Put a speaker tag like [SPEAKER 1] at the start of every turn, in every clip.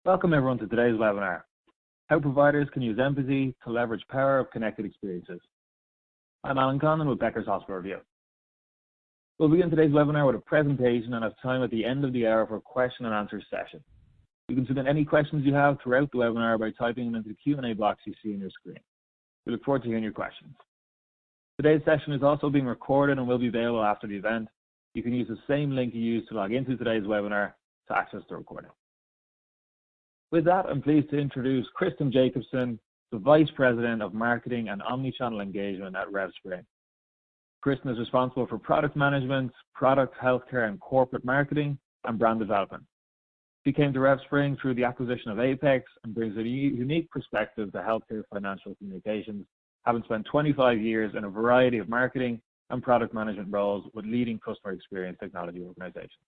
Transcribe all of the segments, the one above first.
[SPEAKER 1] Welcome everyone to today's webinar, How Providers Can Use Empathy to Leverage Power of Connected Experiences. I'm Alan Conlon with Becker's Hospital Review. We'll begin today's webinar with a presentation and have time at the end of the hour for a question and answer session. You can submit any questions you have throughout the webinar by typing them into the Q&A box you see on your screen. We look forward to hearing your questions. Today's session is also being recorded and will be available after the event. You can use the same link you used to log into today's webinar to access the recording. With that, I'm pleased to introduce Kristen Jacobson, the Vice President of Marketing and Omni-Channel Engagement at RevSpring. Kristen is responsible for product management, product, healthcare, and corporate marketing, and brand development. She came to RevSpring through the acquisition of Apex and brings a unique perspective to healthcare financial communications, having spent 25 years in a variety of marketing and product management roles with leading customer experience technology organizations.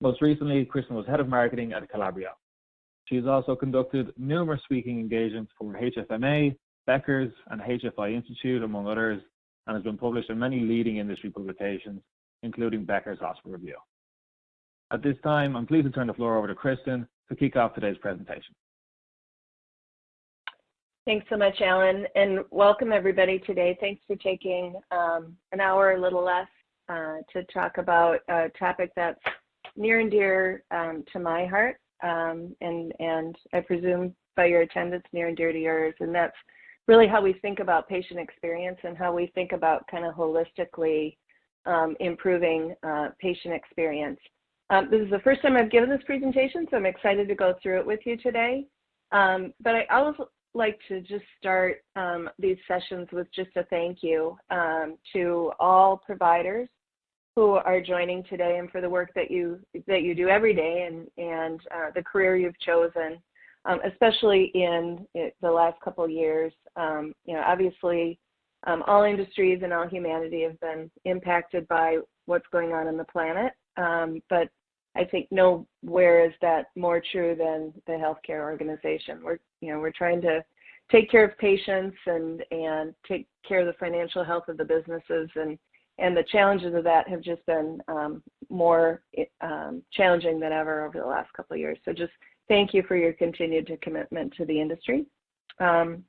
[SPEAKER 1] Most recently, Kristen was head of marketing at Calabria. She has also conducted numerous speaking engagements for HFMA, Becker's, and HFI Institute, among others, and has been published in many leading industry publications, including Becker's Hospital Review. At this time, I'm pleased to turn the floor over to Kristen to kick off today's presentation.
[SPEAKER 2] Thanks so much, Alan, and welcome everybody today. Thanks for taking an hour, a little less, to talk about a topic that's near and dear to my heart. And I presume by your attendance near and dear to yours, and that's really how we think about patient experience and how we think about kind of holistically improving patient experience. This is the first time I've given this presentation, so I'm excited to go through it with you today. But I always like to just start these sessions with just a thank you to all providers who are joining today and for the work that you do every day and the career you've chosen, especially in the last couple of years. Obviously, all industries and all humanity have been impacted by what's going on the planet, but I think nowhere is that more true than the healthcare organization. We're trying to take care of patients and take care of the financial health of the businesses, and the challenges of that have just been more challenging than ever over the last couple of years. So just thank you for your continued commitment to the industry. The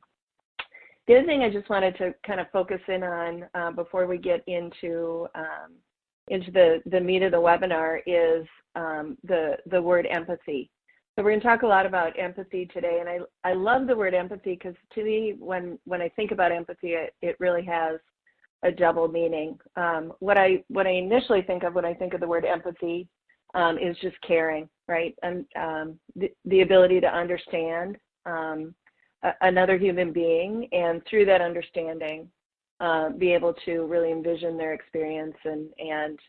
[SPEAKER 2] other thing I just wanted to kind of focus in on before we get into the meat of the webinar is the word empathy. So we're going to talk a lot about empathy today, and I love the word empathy because to me, when I think about empathy, it really has a double meaning. What I initially think of when I think of the word empathy is just caring, right? And the ability to understand another human being, and through that understanding, be able to really envision their experience and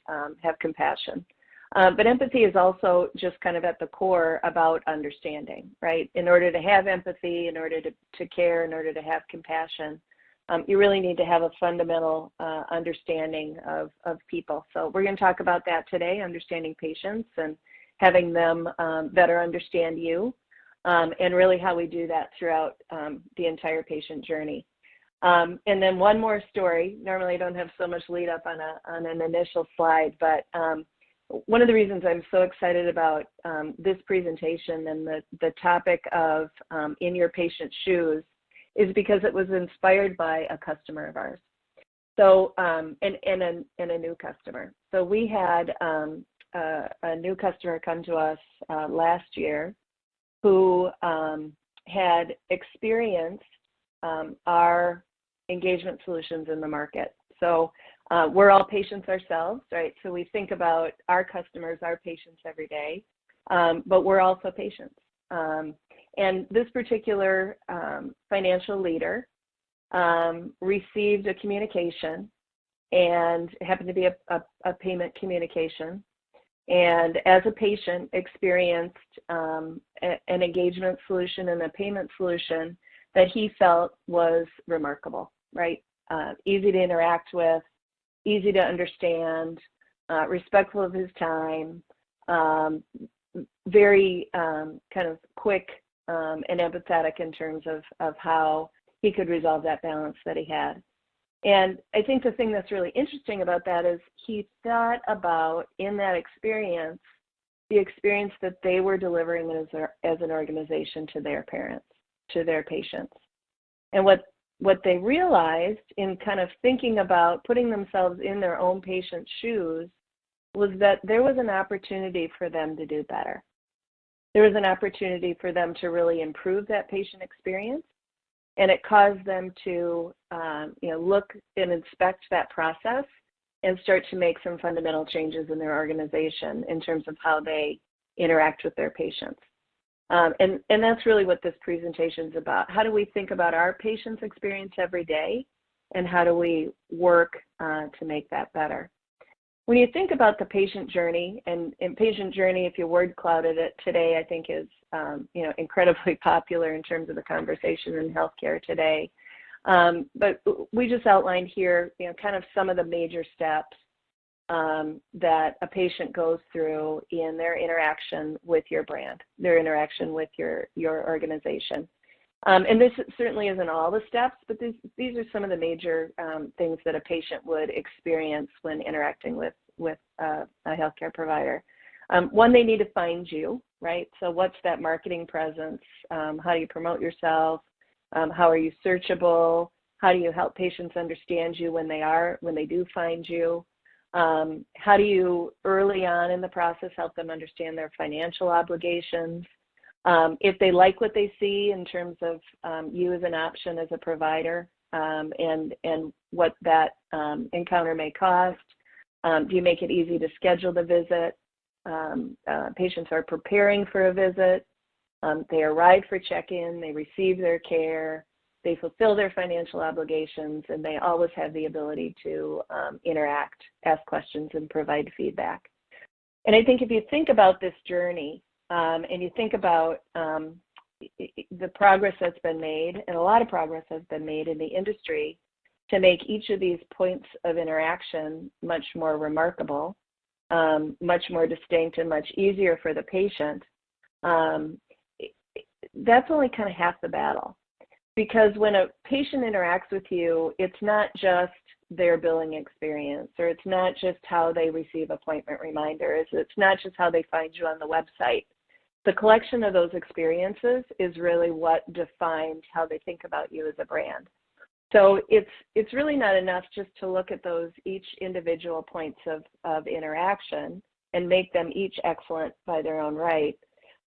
[SPEAKER 2] have compassion. But empathy is also just kind of at the core about understanding, right? In order to have empathy, in order to care, in order to have compassion, you really need to have a fundamental understanding of people. So we're going to talk about that today, understanding patients and having them better understand you, and really how we do that throughout the entire patient journey. And then one more story. Normally I don't have so much lead up on an initial slide, but one of the reasons I'm so excited about this presentation and the topic of in your patient's shoes is because it was inspired by a customer of ours. So, and a new customer. So we had a new customer come to us last year who had experienced our engagement solutions in the market. So we're all patients ourselves, right? So we think about our customers, our patients every day, but we're also patients. And this particular financial leader received a communication, and it happened to be a payment communication, and as a patient experienced an engagement solution and a payment solution that he felt was remarkable, right? Easy to interact with, easy to understand, respectful of his time, very kind of quick and empathetic in terms of how he could resolve that balance that he had. And I think the thing that's really interesting about that is he thought about, in that experience, the experience that they were delivering as an organization to their parents, to their patients. And what they realized in kind of thinking about putting themselves in their own patient's shoes was that there was an opportunity for them to do better. There was an opportunity for them to really improve that patient experience, and it caused them to look and inspect that process and start to make some fundamental changes in their organization in terms of how they interact with their patients. And that's really what this presentation is about. How do we think about our patients' experience every day, and how do we work to make that better? When you think about the patient journey, and patient journey, if you word clouded it today, I think is incredibly popular in terms of the conversation in healthcare today. But we just outlined here, kind of some of the major steps that a patient goes through in their interaction with your brand, their interaction with your organization. And this certainly isn't all the steps, but these are some of the major things that a patient would experience when interacting with a healthcare provider. One, they need to find you, right? So what's that marketing presence? How do you promote yourself? How are you searchable? How do you help patients understand you when they do find you? How do you, early on in the process, help them understand their financial obligations? If they like what they see in terms of you as an option as a provider, and what that encounter may cost, do you make it easy to schedule the visit? Patients are preparing for a visit. They arrive for check-in. They receive their care. They fulfill their financial obligations, and they always have the ability to interact, ask questions, and provide feedback. And I think if you think about this journey, and you think about the progress that's been made, and a lot of progress has been made in the industry to make each of these points of interaction much more remarkable, much more distinct, and much easier for the patient, that's only kind of half the battle. Because when a patient interacts with you, it's not just their billing experience, or it's not just how they receive appointment reminders, it's not just how they find you on the website. The collection of those experiences is really what defines how they think about you as a brand. So it's really not enough just to look at those each individual points of interaction and make them each excellent by their own right.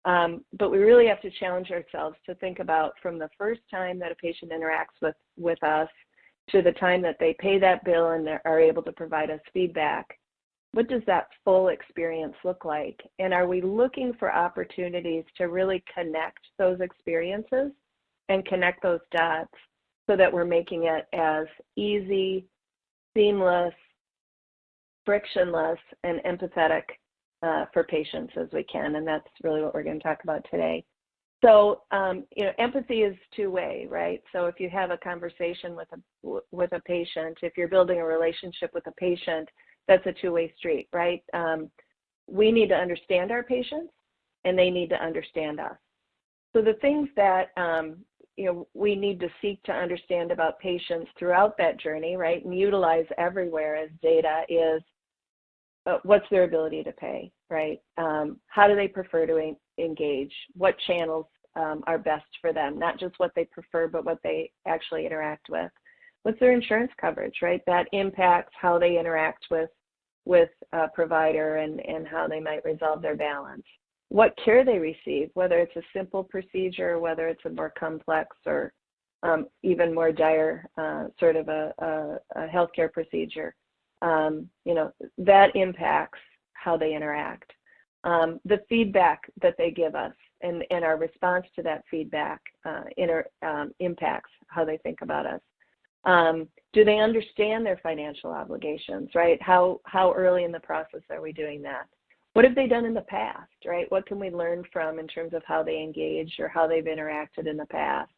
[SPEAKER 2] But we really have to challenge ourselves to think about, from the first time that a patient interacts with us to the time that they pay that bill and are able to provide us feedback, what does that full experience look like? And are we looking for opportunities to really connect those experiences and connect those dots so that we're making it as easy, seamless, frictionless, and empathetic for patients as we can? And that's really what we're going to talk about today. So, empathy is two-way, right? So if you have a conversation with a patient, if you're building a relationship with a patient, that's a two-way street, right? We need to understand our patients, and they need to understand us. So the things that we need to seek to understand about patients throughout that journey, right, and utilize everywhere as data is what's their ability to pay, right? How do they prefer to engage? What channels are best for them? Not just what they prefer, but what they actually interact with. What's their insurance coverage, right? That impacts how they interact with a provider and how they might resolve their balance. What care they receive, whether it's a simple procedure, whether it's a more complex or even more dire sort of a healthcare procedure. That impacts how they interact. The feedback that they give us and our response to that feedback impacts how they think about us. Do they understand their financial obligations, right? How early in the process are we doing that? What have they done in the past, right? What can we learn from in terms of how they engage or how they've interacted in the past?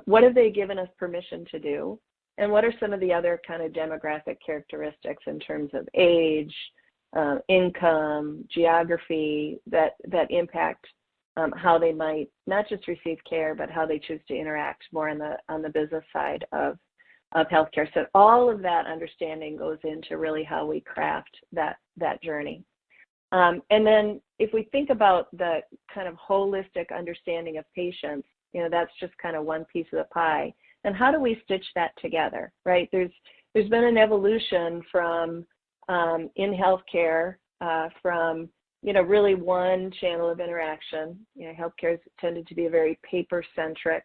[SPEAKER 2] What have they given us permission to do? And what are some of the other kind of demographic characteristics in terms of age, income, geography that impact how they might not just receive care, but how they choose to interact more on the business side of healthcare? So all of that understanding goes into really how we craft that journey. And then if we think about the kind of holistic understanding of patients, that's just kind of one piece of the pie. And how do we stitch that together, right? There's been an evolution from in healthcare from really one channel of interaction. Healthcare has tended to be a very paper-centric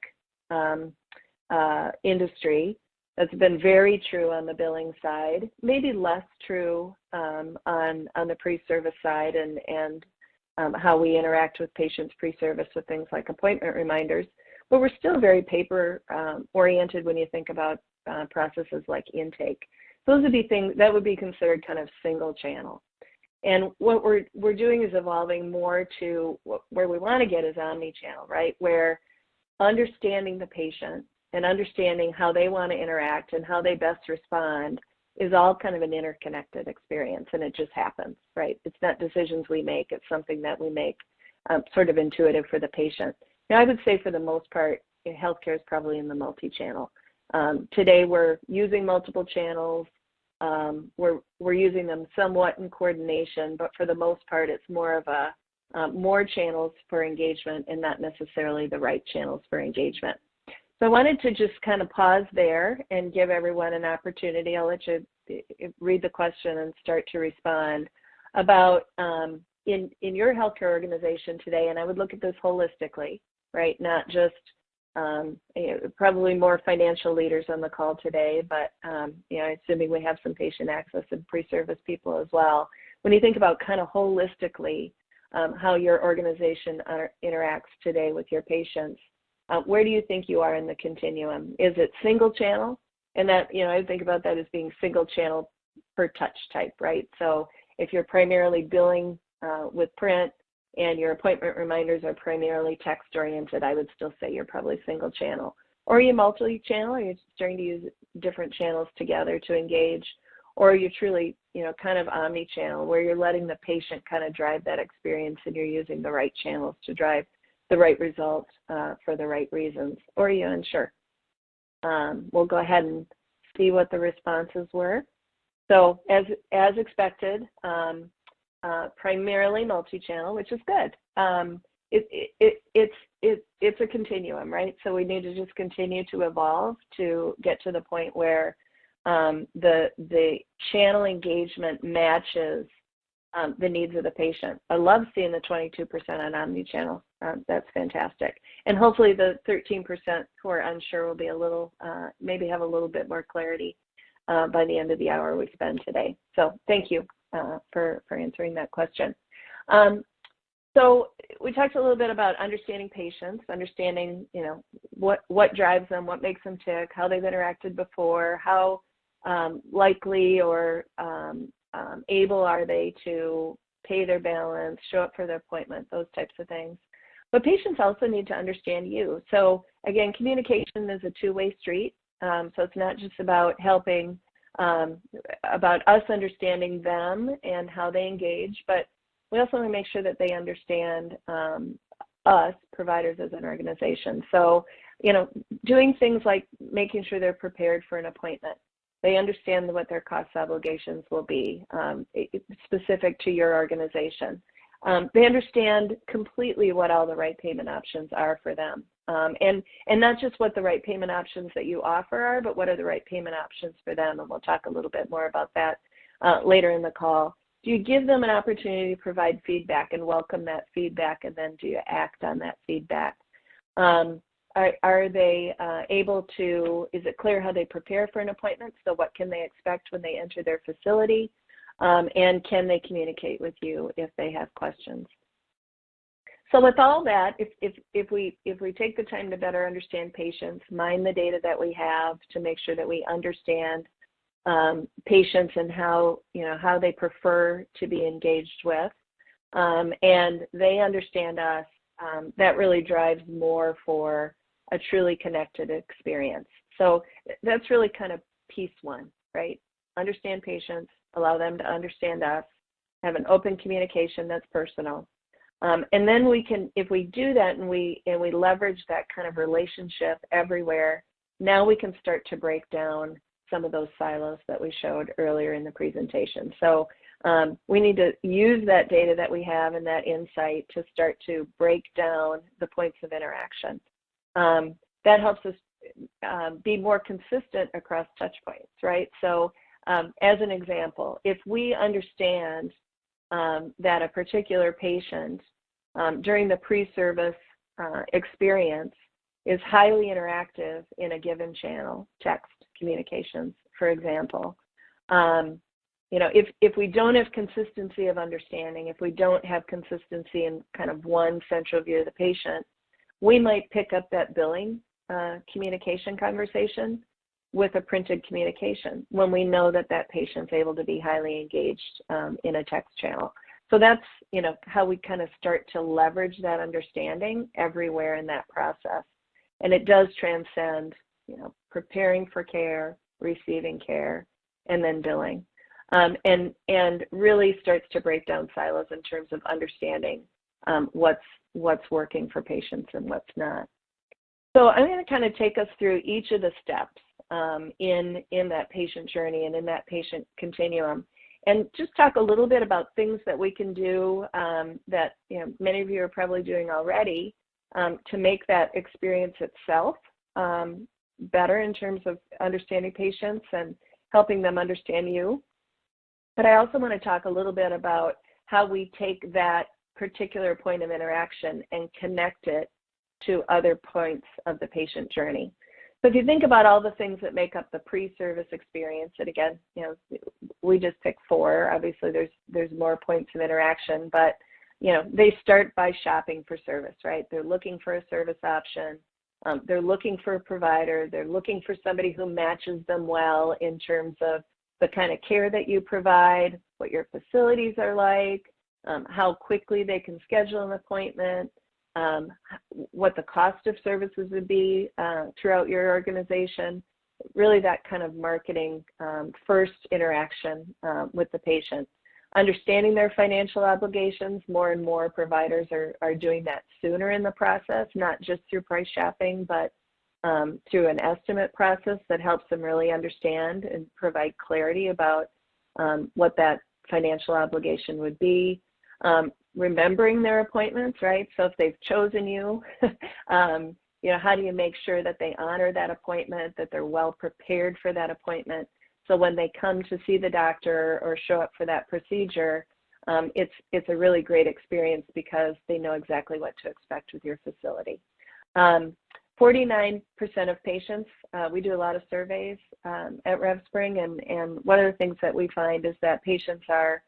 [SPEAKER 2] industry. That's been very true on the billing side, maybe less true on the pre-service side and how we interact with patients pre-service with things like appointment reminders. But we're still very paper oriented when you think about processes like intake. Those would be things that would be considered kind of single channel. And what we're doing is evolving more to where we want to get is omni-channel, right? Where understanding the patient and understanding how they want to interact and how they best respond is all kind of an interconnected experience, and it just happens, right? It's not decisions we make, it's something that we make sort of intuitive for the patient. Now, I would say for the most part, healthcare is probably in the multi-channel. Today, we're using multiple channels. We're using them somewhat in coordination, but for the most part, it's more of a more channels for engagement and not necessarily the right channels for engagement. So I wanted to just kind of pause there and give everyone an opportunity. I'll let you read the question and start to respond about in your healthcare organization today, and I would look at this holistically, right? Not just probably more financial leaders on the call today, but assuming we have some patient access and pre-service people as well. When you think about kind of holistically how your organization interacts today with your patients, where do you think you are in the continuum? Is it single channel? And that, I think about that as being single channel per touch type, right? So if you're primarily billing with print and your appointment reminders are primarily text oriented, I would still say you're probably single channel. Or are you multi-channel? Are you starting to use different channels together to engage? Or are you truly, kind of omni-channel where you're letting the patient kind of drive that experience and you're using the right channels to drive the right results for the right reasons? Or are you unsure? We'll go ahead and see what the responses were. So as expected, primarily multi-channel, which is good. It's a continuum, right? So we need to just continue to evolve to get to the point where the channel engagement matches the needs of the patient. I love seeing the 22% on omni-channel. That's fantastic. And hopefully the 13% who are unsure will be a little, maybe have a little bit more clarity by the end of the hour we spend today. So thank you for answering that question. So we talked a little bit about understanding patients, understanding, what drives them, what makes them tick, how they've interacted before, how likely or able are they to pay their balance, show up for their appointment, those types of things. But patients also need to understand you. So again, communication is a two-way street. So it's not just about helping, about us understanding them and how they engage, but we also want to make sure that they understand us, providers, as an organization. So, doing things like making sure they're prepared for an appointment. They understand what their cost obligations will be specific to your organization. They understand completely what all the right payment options are for them. And not just what the right payment options that you offer are, but what are the right payment options for them. And we'll talk a little bit more about that later in the call. Do you give them an opportunity to provide feedback and welcome that feedback, and then do you act on that feedback? Are they able to, is it clear how they prepare for an appointment? So what can they expect when they enter their facility? And can they communicate with you if they have questions? So with all that, if we take the time to better understand patients, mine the data that we have to make sure that we understand patients and how they prefer to be engaged with, and they understand us, that really drives more for a truly connected experience. So that's really kind of piece one, right? Understand patients, allow them to understand us, have an open communication that's personal. And then we can, if we do that and we leverage that kind of relationship everywhere, now we can start to break down some of those silos that we showed earlier in the presentation. So We need to use that data that we have and that insight to start to break down the points of interaction. That helps us be more consistent across touch points, right? So as an example, if we understand that a particular patient during the pre-service experience is highly interactive in a given channel, text communications, for example, if we don't have consistency of understanding, if we don't have consistency in kind of one central view of the patient, we might pick up that billing communication conversation with a printed communication when we know that that patient's able to be highly engaged in a text channel. So that's, how we kind of start to leverage that understanding everywhere in that process. And it does transcend, preparing for care, receiving care, and then billing. And really starts to break down silos in terms of understanding what's working for patients and what's not. So I'm going to kind of take us through each of the steps in that patient journey and in that patient continuum, and just talk a little bit about things that we can do that many of you are probably doing already to make that experience itself better in terms of understanding patients and helping them understand you. But I also want to talk a little bit about how we take that particular point of interaction and connect it to other points of the patient journey. So if you think about all the things that make up the pre-service experience, and again, we just picked 4. Obviously, there's more points of interaction, but they start by shopping for service, right? They're looking for a service option. They're looking for a provider. They're looking for somebody who matches them well in terms of the kind of care that you provide, what your facilities are like, how quickly they can schedule an appointment, what the cost of services would be throughout your organization. Really that kind of marketing first interaction with the patient. Understanding their financial obligations, more and more providers are doing that sooner in the process, not just through price shopping, but through an estimate process that helps them really understand and provide clarity about what that financial obligation would be. Remembering their appointments, right? So if they've chosen you, how do you make sure that they honor that appointment, that they're well prepared for that appointment? So when they come to see the doctor or show up for that procedure, it's a really great experience because they know exactly what to expect with your facility. 49% of patients, we do a lot of surveys at RevSpring, and one of the things that we find is that patients are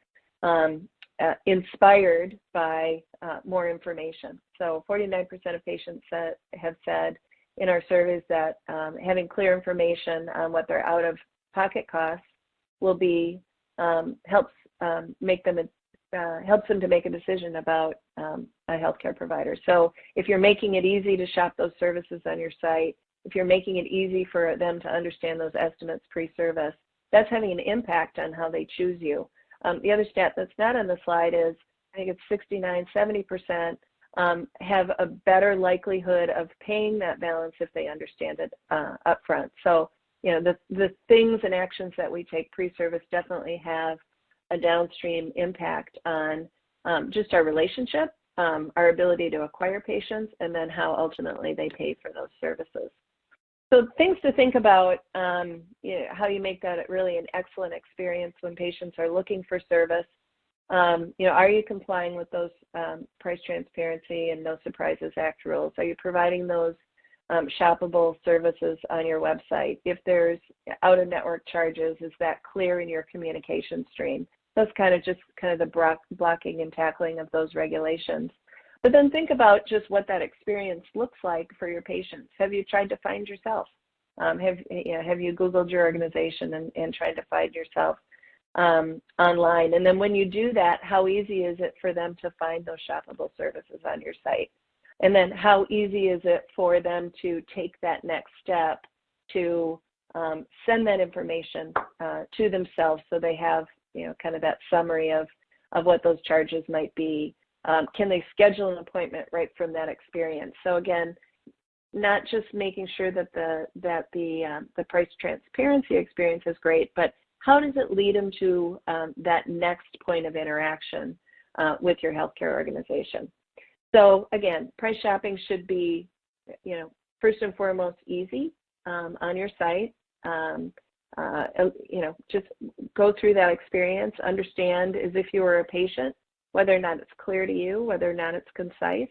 [SPEAKER 2] inspired by more information. So 49% of patients have said in our surveys that having clear information on what their out-of-pocket costs will be helps them to make a decision about a healthcare provider. So if you're making it easy to shop those services on your site, if you're making it easy for them to understand those estimates pre-service, that's having an impact on how they choose you. The other stat that's not on the slide is, I think it's 69-70% have a better likelihood of paying that balance if they understand it up front. So, the things and actions that we take pre-service definitely have a downstream impact on just our relationship, our ability to acquire patients, and then how ultimately they pay for those services. So things to think about, how you make that really an excellent experience when patients are looking for service. Are you complying with those price transparency and no surprises act rules? Are you providing those shoppable services on your website? If there's out-of-network charges, is that clear in your communication stream? That's kind of the blocking and tackling of those regulations. But then think about just what that experience looks like for your patients. Have you tried to find yourself? Have you Googled your organization and tried to find yourself online? And then when you do that, how easy is it for them to find those shoppable services on your site? And then how easy is it for them to take that next step to send that information to themselves so they have kind of that summary of what those charges might be? Can they schedule an appointment right from that experience? So again, not just making sure that the price transparency experience is great, but how does it lead them to that next point of interaction with your healthcare organization? So again, price shopping should be, first and foremost, easy on your site. Just go through that experience, understand as if you were a patient, whether or not it's clear to you, whether or not it's concise.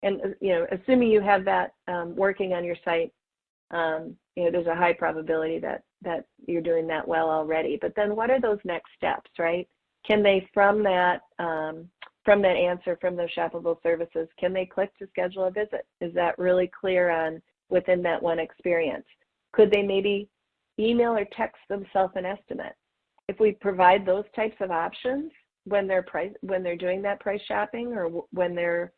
[SPEAKER 2] And, assuming you have that working on your site, there's a high probability that you're doing that well already. But then what are those next steps, right? Can they, from that answer, from those shoppable services, can they click to schedule a visit? Is that really clear on within that one experience? Could they maybe email or text themselves an estimate? If we provide those types of options when they're doing that price shopping or when they're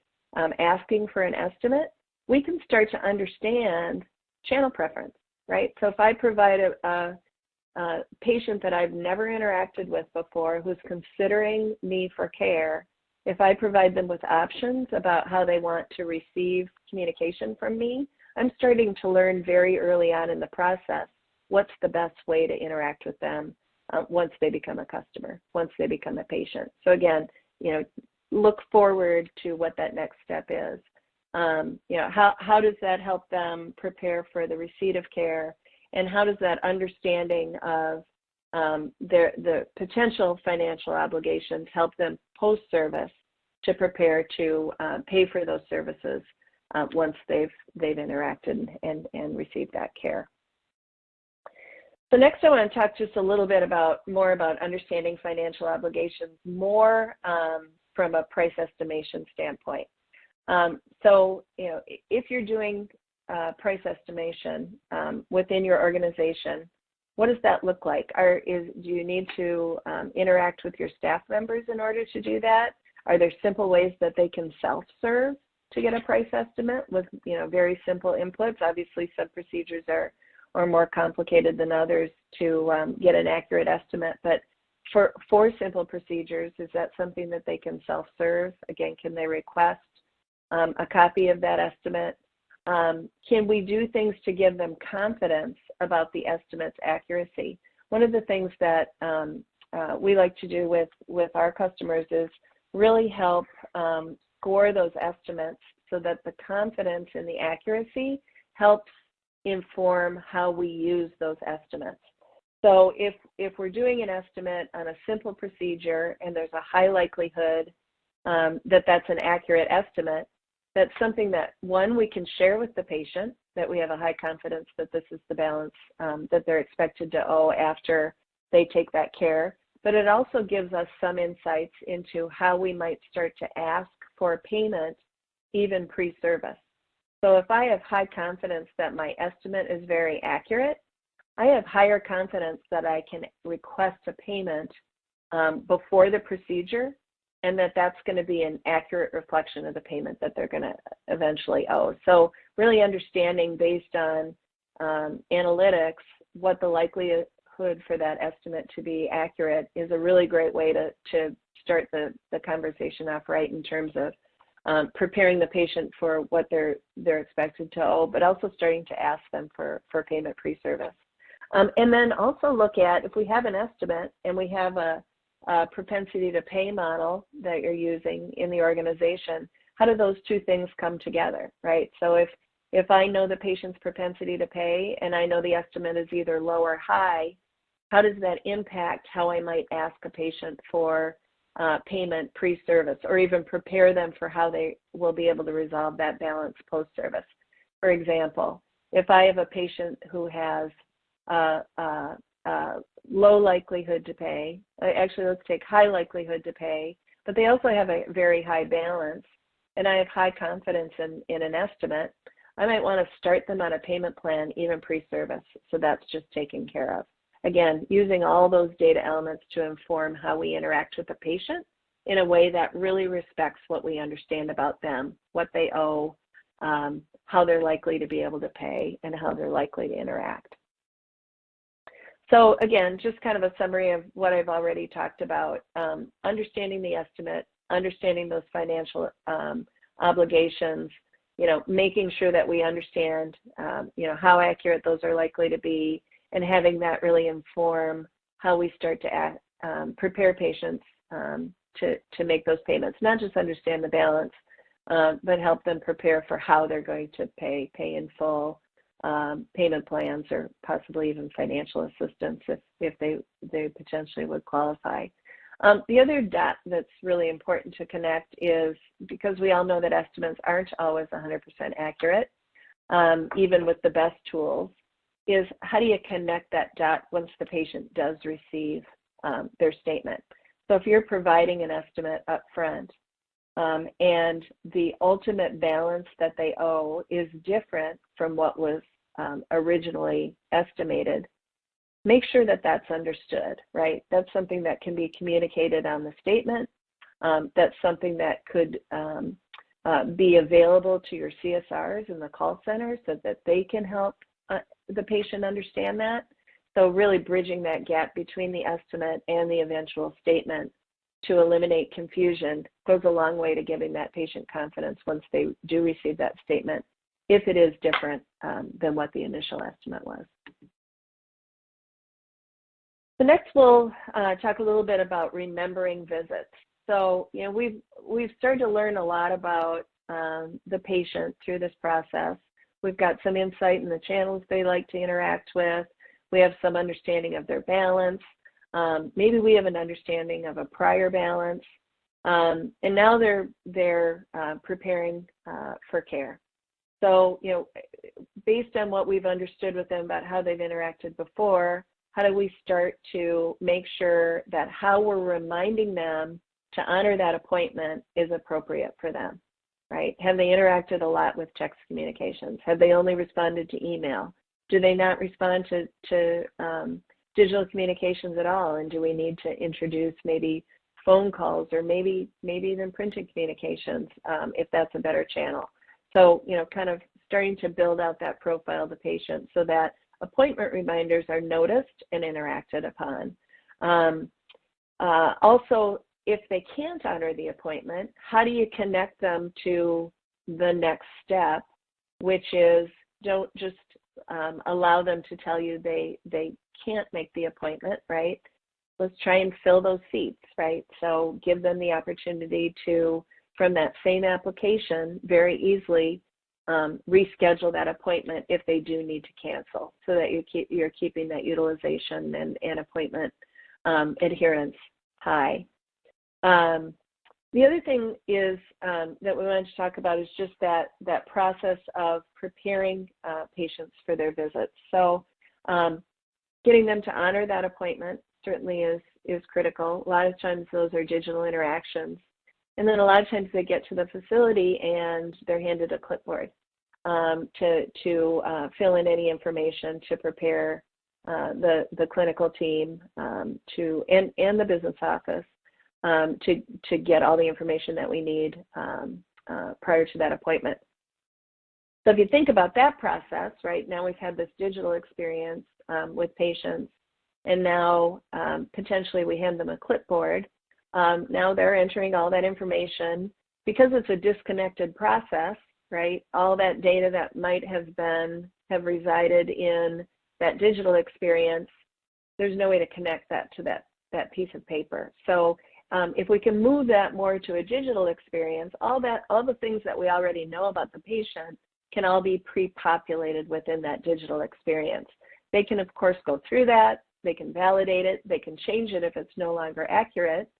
[SPEAKER 2] asking for an estimate, we can start to understand channel preference, right? So if I provide a patient that I've never interacted with before who's considering me for care, if I provide them with options about how they want to receive communication from me, I'm starting to learn very early on in the process what's the best way to interact with them once they become a customer, once they become a patient. So again, look forward to what that next step is. How does that help them prepare for the receipt of care, and how does that understanding of the potential financial obligations help them post-service to prepare to pay for those services once they've interacted and received that care. So next I want to talk just a little bit more about understanding financial obligations more from a price estimation standpoint. So if you're doing price estimation within your organization, what does that look like? Do you need to interact with your staff members in order to do that? Are there simple ways that they can self-serve to get a price estimate with very simple inputs? Obviously, some procedures are more complicated than others to get an accurate estimate, but for simple procedures, is that something that they can self-serve? Again, can they request a copy of that estimate? Can we do things to give them confidence about the estimate's accuracy? One of the things that we like to do with our customers is really help score those estimates so that the confidence in the accuracy helps inform how we use those estimates. So if we're doing an estimate on a simple procedure and there's a high likelihood that that's an accurate estimate, that's something that, one, we can share with the patient, that we have a high confidence that this is the balance that they're expected to owe after they take that care. But it also gives us some insights into how we might start to ask for payment even pre-service. So if I have high confidence that my estimate is very accurate, I have higher confidence that I can request a payment before the procedure, and that's going to be an accurate reflection of the payment that they're going to eventually owe. So really understanding based on analytics what the likelihood for that estimate to be accurate is a really great way to start the conversation off right in terms of preparing the patient for what they're expected to owe, but also starting to ask them for payment pre-service. And then also look at, if we have an estimate and we have a propensity to pay model that you're using in the organization, how do those two things come together, right? So if I know the patient's propensity to pay and I know the estimate is either low or high, how does that impact how I might ask a patient for payment pre-service, or even prepare them for how they will be able to resolve that balance post-service? For example, if I have a patient who has low likelihood to pay, actually let's take high likelihood to pay, but they also have a very high balance, and I have high confidence in an estimate, I might want to start them on a payment plan even pre-service, so that's just taken care of. Again, using all those data elements to inform how we interact with the patient in a way that really respects what we understand about them, what they owe, how they're likely to be able to pay, and how they're likely to interact. So again, just kind of a summary of what I've already talked about, understanding the estimate, understanding those financial obligations, making sure that we understand, how accurate those are likely to be, and having that really inform how we start to prepare patients to make those payments, not just understand the balance, but help them prepare for how they're going to pay in full, payment plans, or possibly even financial assistance if they potentially would qualify. The other dot that's really important to connect is, because we all know that estimates aren't always 100% accurate, even with the best tools, is how do you connect that dot once the patient does receive their statement? So if you're providing an estimate up front and the ultimate balance that they owe is different from what was originally estimated, make sure that that's understood, right? That's something that can be communicated on the statement. That's something that could be available to your CSRs in the call center so that they can help the patient understand that. So really bridging that gap between the estimate and the eventual statement to eliminate confusion goes a long way to giving that patient confidence once they do receive that statement, if it is different than what the initial estimate was. So next we'll talk a little bit about remembering visits. So, you know, we've started to learn a lot about the patient through this process. We've got some insight in the channels they like to interact with. We have some understanding of their balance. Maybe we have an understanding of a prior balance. And now they're preparing for care. So, you know, based on what we've understood with them about how they've interacted before, how do we start to make sure that how we're reminding them to honor that appointment is appropriate for them, right? Have they interacted a lot with text communications? Have they only responded to email? Do they not respond to digital communications at all? And do we need to introduce maybe phone calls or maybe even printed communications if that's a better channel? So, you know, kind of starting to build out that profile of the patient so that appointment reminders are noticed and interacted upon. Also, if they can't honor the appointment, how do you connect them to the next step, which is don't just allow them to tell you they can't make the appointment, right? Let's try and fill those seats, right? So give them the opportunity to, from that same application, very easily reschedule that appointment if they do need to cancel, so that you're keeping that utilization and appointment adherence high. The other thing is that we wanted to talk about is just that process of preparing patients for their visits. So getting them to honor that appointment certainly is critical. A lot of times those are digital interactions. And then a lot of times they get to the facility and they're handed a clipboard to fill in any information to prepare the clinical team and the business office to get all the information that we need prior to that appointment. So if you think about that process, right, now we've had this digital experience with patients, and now potentially we hand them a clipboard. Now they're entering all that information. Because it's a disconnected process, right, all that data that might have resided in that digital experience, there's no way to connect that to that piece of paper. So if we can move that more to a digital experience, all the things that we already know about the patient can all be pre-populated within that digital experience. They can, of course, go through that. They can validate it. They can change it if it's no longer accurate.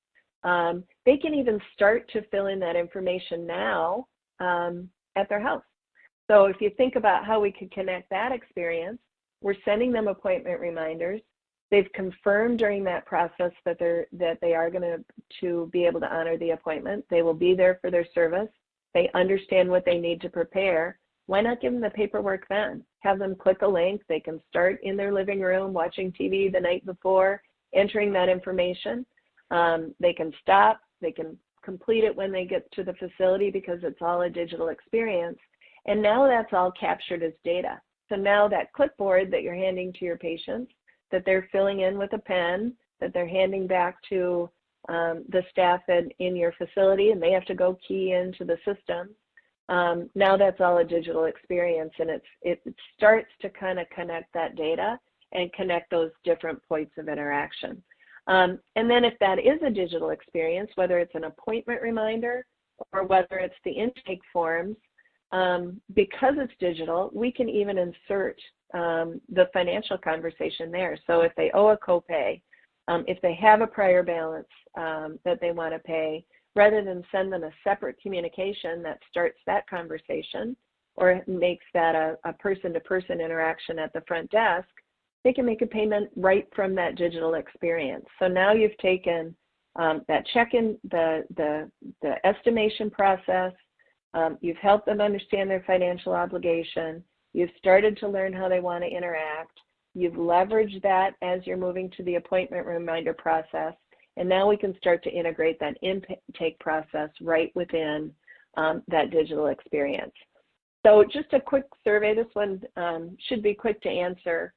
[SPEAKER 2] They can even start to fill in that information now at their house. So if you think about how we could connect that experience, we're sending them appointment reminders. They've confirmed during that process that they are going to be able to honor the appointment. They will be there for their service. They understand what they need to prepare. Why not give them the paperwork then? Have them click a link. They can start in their living room watching TV the night before, entering that information. They can stop. They can complete it when they get to the facility because it's all a digital experience. And now that's all captured as data. So now that clipboard that you're handing to your patients, that they're filling in with a pen, that they're handing back to the staff in your facility, and they have to go key into the system. Now that's all a digital experience, and it starts to kind of connect that data and connect those different points of interaction. And then if that is a digital experience, whether it's an appointment reminder or whether it's the intake forms, because it's digital, we can even insert the financial conversation there. So if they owe a copay, if they have a prior balance that they want to pay, rather than send them a separate communication that starts that conversation or makes that a person-to-person interaction at the front desk, they can make a payment right from that digital experience. So now you've taken that check-in, the estimation process, you've helped them understand their financial obligation, you've started to learn how they want to interact, you've leveraged that as you're moving to the appointment reminder process, and now we can start to integrate that intake process right within that digital experience. So just a quick survey, this one should be quick to answer.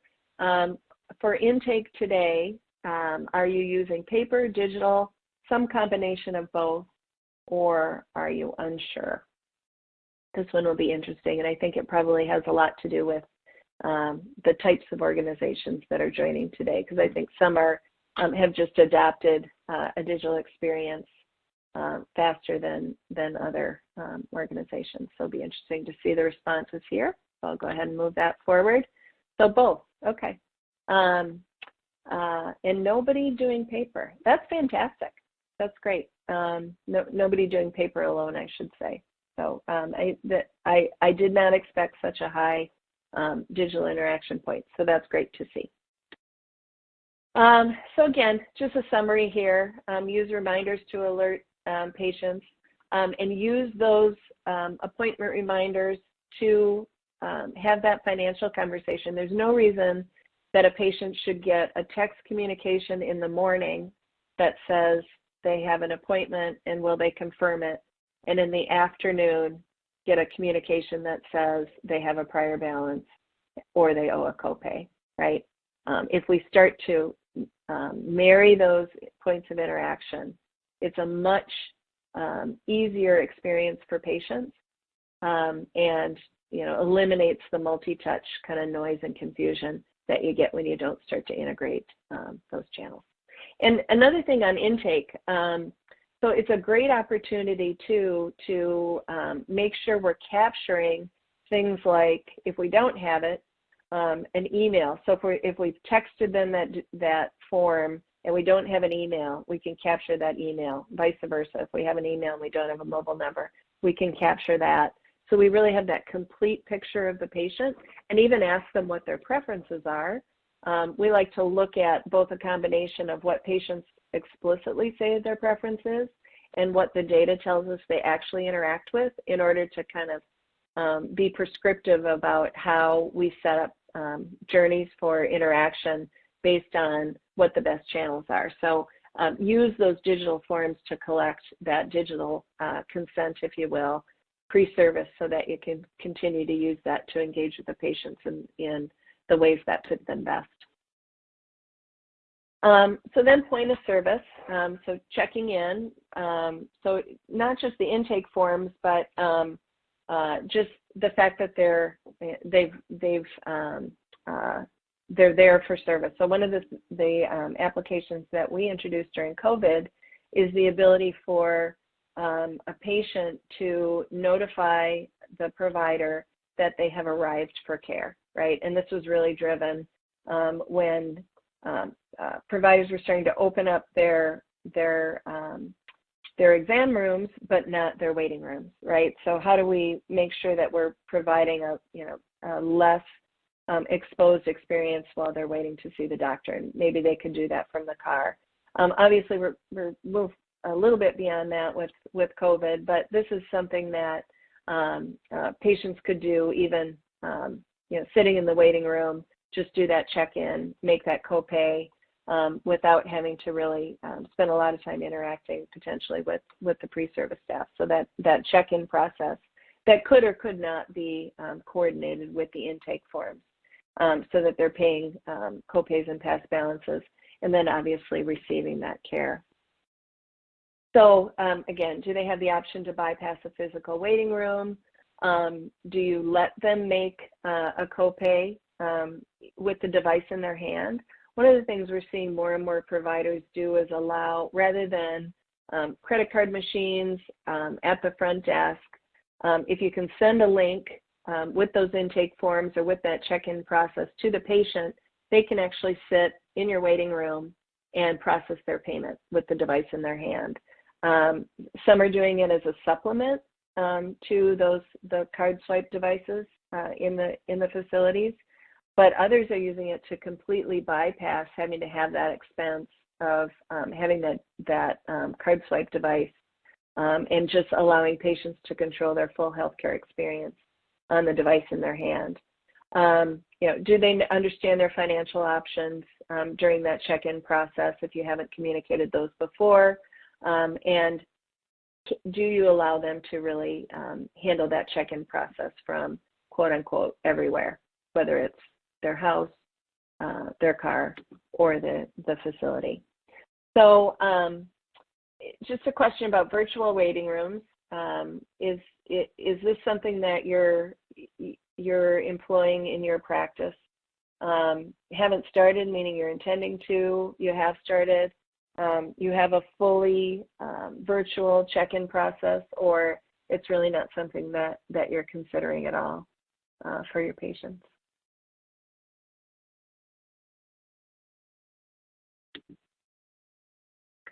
[SPEAKER 2] For intake today, are you using paper, digital, some combination of both, or are you unsure? This one will be interesting, and I think it probably has a lot to do with the types of organizations that are joining today, because I think some have just adopted a digital experience faster than other organizations. So it'll be interesting to see the responses here. So I'll go ahead and move that forward. So both, okay. And nobody doing paper. That's fantastic. That's great. Nobody doing paper alone, I should say. So I did not expect such a high digital interaction point. So that's great to see. So again, just a summary here. Use reminders to alert patients and use those appointment reminders to have that financial conversation. There's no reason that a patient should get a text communication in the morning that says they have an appointment and will they confirm it, and in the afternoon get a communication that says they have a prior balance or they owe a copay, right? If we start to marry those points of interaction, it's a much easier experience for patients and eliminates the multi-touch kind of noise and confusion that you get when you don't start to integrate those channels. And another thing on intake, so it's a great opportunity to make sure we're capturing things like, if we don't have it, an email. So if we've texted them that form and we don't have an email, we can capture that email. Vice versa, if we have an email and we don't have a mobile number, we can capture that. So we really have that complete picture of the patient and even ask them what their preferences are. We like to look at both a combination of what patients explicitly say their preference is and what the data tells us they actually interact with, in order to kind of be prescriptive about how we set up journeys for interaction based on what the best channels are. So use those digital forms to collect that digital consent, if you will, pre-service, so that you can continue to use that to engage with the patients in the ways that fit them best. So then point of service, so checking in, so not just the intake forms, but just the fact that they're there for service. So one of the applications that we introduced during COVID is the ability for a patient to notify the provider that they have arrived for care, right? And this was really driven when providers were starting to open up their exam rooms, but not their waiting rooms, right? So how do we make sure that we're providing a less exposed experience while they're waiting to see the doctor? And maybe they could do that from the car. Obviously, we're moved a little bit beyond that with COVID, but this is something that patients could do even sitting in the waiting room. Just do that check-in, make that copay without having to really spend a lot of time interacting potentially with the pre-service staff. So that check-in process that could or could not be coordinated with the intake forms, so that they're paying copays and past balances, and then obviously receiving that care. So again, do they have the option to bypass a physical waiting room? Do you let them make a copay with the device in their hand, one of the things we're seeing more and more providers do is allow, rather than credit card machines at the front desk, if you can send a link with those intake forms or with that check-in process to the patient, they can actually sit in your waiting room and process their payment with the device in their hand. Some are doing it as a supplement to the card swipe devices in the facilities, but others are using it to completely bypass having to have that expense of having that card swipe device and just allowing patients to control their full healthcare experience on the device in their hand. Do they understand their financial options during that check-in process if you haven't communicated those before? And do you allow them to really handle that check-in process from quote unquote everywhere, whether it's their house, their car, or the facility? So just a question about virtual waiting rooms. Is this something that you're employing in your practice? Haven't started, meaning you're intending to, you have started, you have a fully virtual check-in process, or it's really not something that you're considering at all for your patients?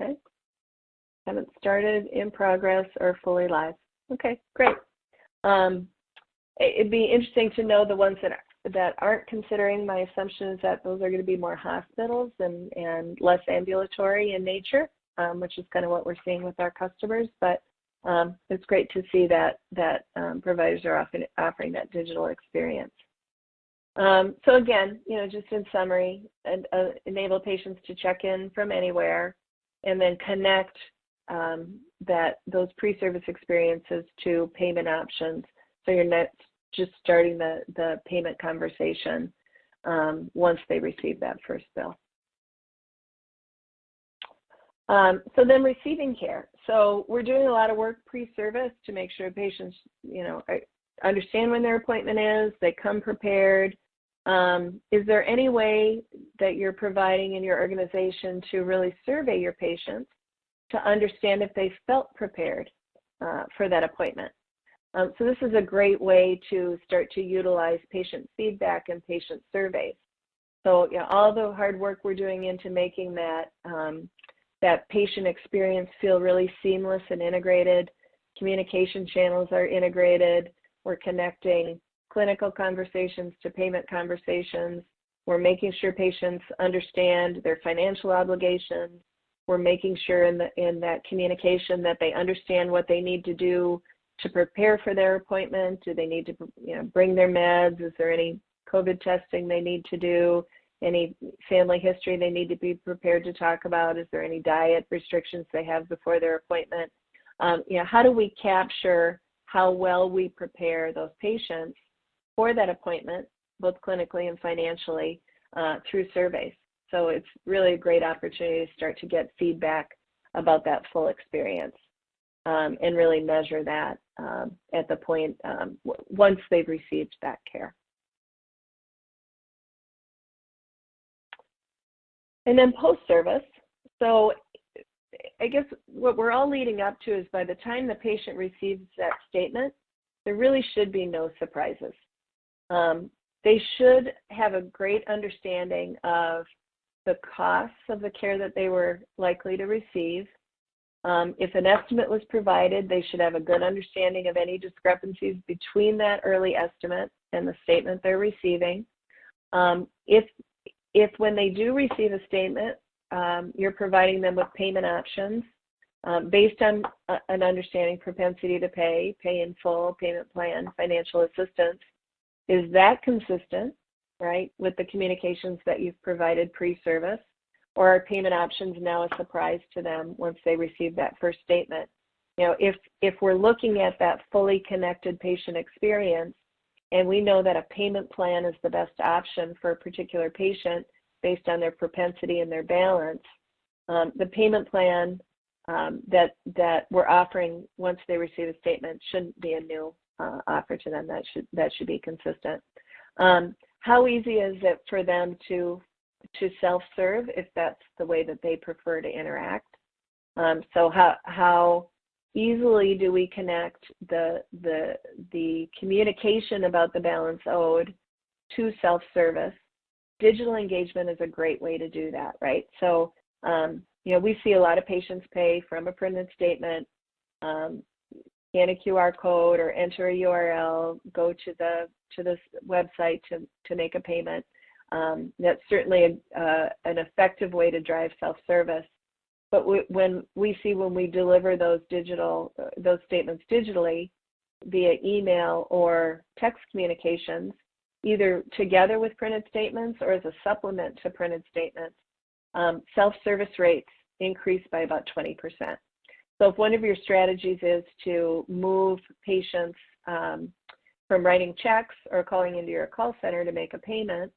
[SPEAKER 2] Okay. Haven't started, in progress, or fully live. Okay, great. It'd be interesting to know the ones that aren't considering. My assumption is that those are going to be more hospitals and less ambulatory in nature, which is kind of what we're seeing with our customers. But it's great to see that providers are often offering that digital experience. So again, just in summary, enable patients to check in from anywhere, and then connect those pre-service experiences to payment options. So you're not just starting the payment conversation once they receive that first bill. So then receiving care. So we're doing a lot of work pre-service to make sure patients, understand when their appointment is, they come prepared. Is there any way that you're providing in your organization to really survey your patients to understand if they felt prepared for that appointment? So this is a great way to start to utilize patient feedback and patient surveys. So all the hard work we're doing into making that patient experience feel really seamless and integrated. Communication channels are integrated. We're connecting clinical conversations to payment conversations. We're making sure patients understand their financial obligations. We're making sure in that communication that they understand what they need to do to prepare for their appointment. Do they need to bring their meds? Is there any COVID testing they need to do? Any family history they need to be prepared to talk about? Is there any diet restrictions they have before their appointment? How do we capture how well we prepare those patients for that appointment, both clinically and financially, through surveys? So it's really a great opportunity to start to get feedback about that full experience and really measure that at the point once they've received that care. And then post-service. So I guess what we're all leading up to is by the time the patient receives that statement, there really should be no surprises. They should have a great understanding of the costs of the care that they were likely to receive. If an estimate was provided, they should have a good understanding of any discrepancies between that early estimate and the statement they're receiving. If when they do receive a statement, you're providing them with payment options based on an understanding propensity to pay in full, payment plan, financial assistance, is that consistent, right, with the communications that you've provided pre-service? Or are payment options now a surprise to them once they receive that first statement? If we're looking at that fully connected patient experience, and we know that a payment plan is the best option for a particular patient based on their propensity and their balance, the payment plan that we're offering once they receive a statement shouldn't be a new offer to them. That should be consistent. How how easy is it for them to self-serve if that's the way that they prefer to interact? So how easily do we connect the communication about the balance owed to self-service? Digital engagement is a great way to do that, right? So, we see a lot of patients pay from a printed statement, scan a QR code or enter a URL, go to this website to make a payment. That's certainly an effective way to drive self-service. But when we deliver those statements digitally via email or text communications, either together with printed statements or as a supplement to printed statements, self-service rates increase by about 20%. So if one of your strategies is to move patients from writing checks or calling into your call center to make a payment,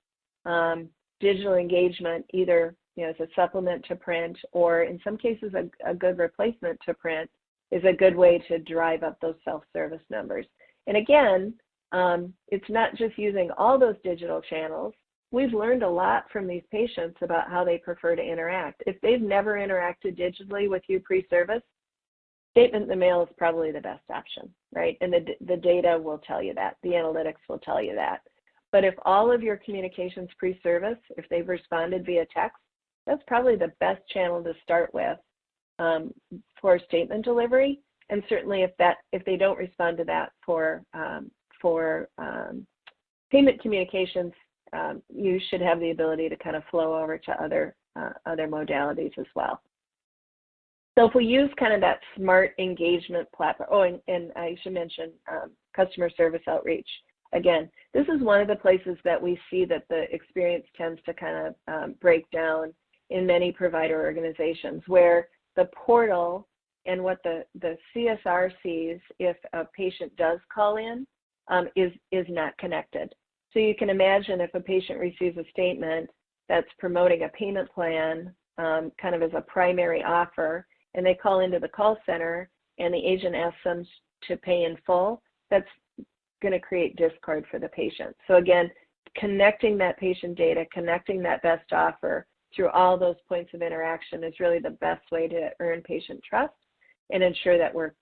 [SPEAKER 2] digital engagement, either as a supplement to print or in some cases a good replacement to print, is a good way to drive up those self-service numbers. And again, it's not just using all those digital channels. We've learned a lot from these patients about how they prefer to interact. If they've never interacted digitally with you pre-service, statement in the mail is probably the best option, right? And the data will tell you that. The analytics will tell you that. But if all of your communications pre-service, if they've responded via text, that's probably the best channel to start with for statement delivery. And certainly if they don't respond to that for payment communications, you should have the ability to kind of flow over to other modalities as well. So if we use kind of that smart engagement platform, and I should mention customer service outreach. Again, this is one of the places that we see that the experience tends to kind of break down in many provider organizations, where the portal and what the CSR sees if a patient does call in is not connected. So you can imagine if a patient receives a statement that's promoting a payment plan kind of as a primary offer, and they call into the call center and the agent asks them to pay in full, that's going to create discord for the patient. So again, connecting that patient data, connecting that best offer through all those points of interaction is really the best way to earn patient trust and ensure that we're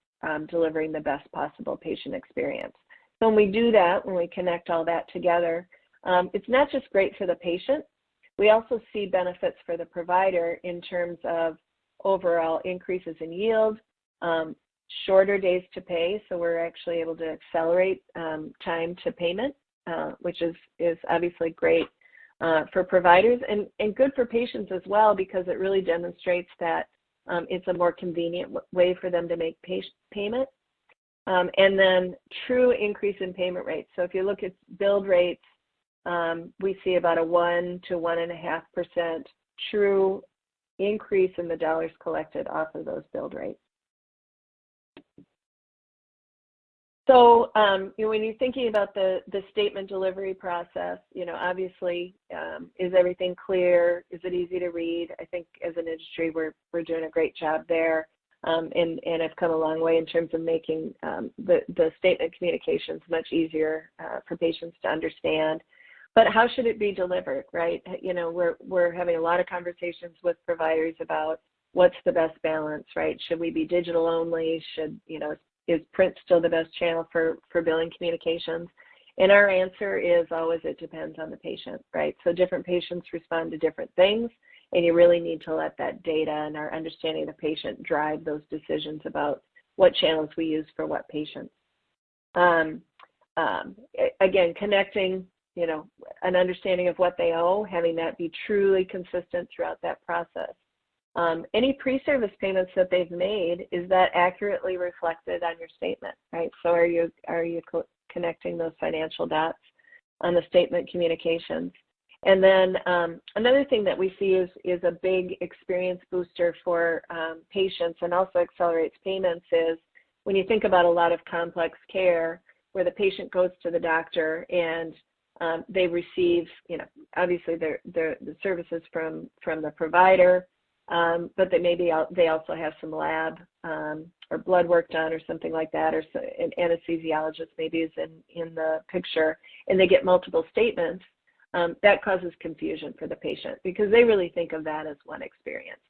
[SPEAKER 2] delivering the best possible patient experience. So when we do that, when we connect all that together, it's not just great for the patient. We also see benefits for the provider in terms of overall increases in yield, shorter days to pay, so we're actually able to accelerate time to payment, which is obviously great for providers and good for patients as well, because it really demonstrates that it's a more convenient way for them to make payment. And then true increase in payment rates. So if you look at billed rates, we see about a 1 to 1.5% true increase in the dollars collected off of those billed rates. So when you're thinking about the statement delivery process, obviously, is everything clear? Is it easy to read? I think as an industry, we're doing a great job there, and have come a long way in terms of making the statement communications much easier for patients to understand. But how should it be delivered, right? We're having a lot of conversations with providers about what's the best balance, right? Should we be digital only? Is print still the best channel for billing communications? And our answer is always it depends on the patient, right? So different patients respond to different things, and you really need to let that data and our understanding of the patient drive those decisions about what channels we use for what patients. Again, connecting, an understanding of what they owe, having that be truly consistent throughout that process. Any pre-service payments that they've made, is that accurately reflected on your statement, right? So are you connecting those financial dots on the statement communications? And then another thing that we see is a big experience booster for patients and also accelerates payments is when you think about a lot of complex care where the patient goes to the doctor and they receive, obviously the services from the provider, but they also have some lab or blood work done or something like that, or an anesthesiologist maybe is in the picture, and they get multiple statements. that causes confusion for the patient because they really think of that as one experience.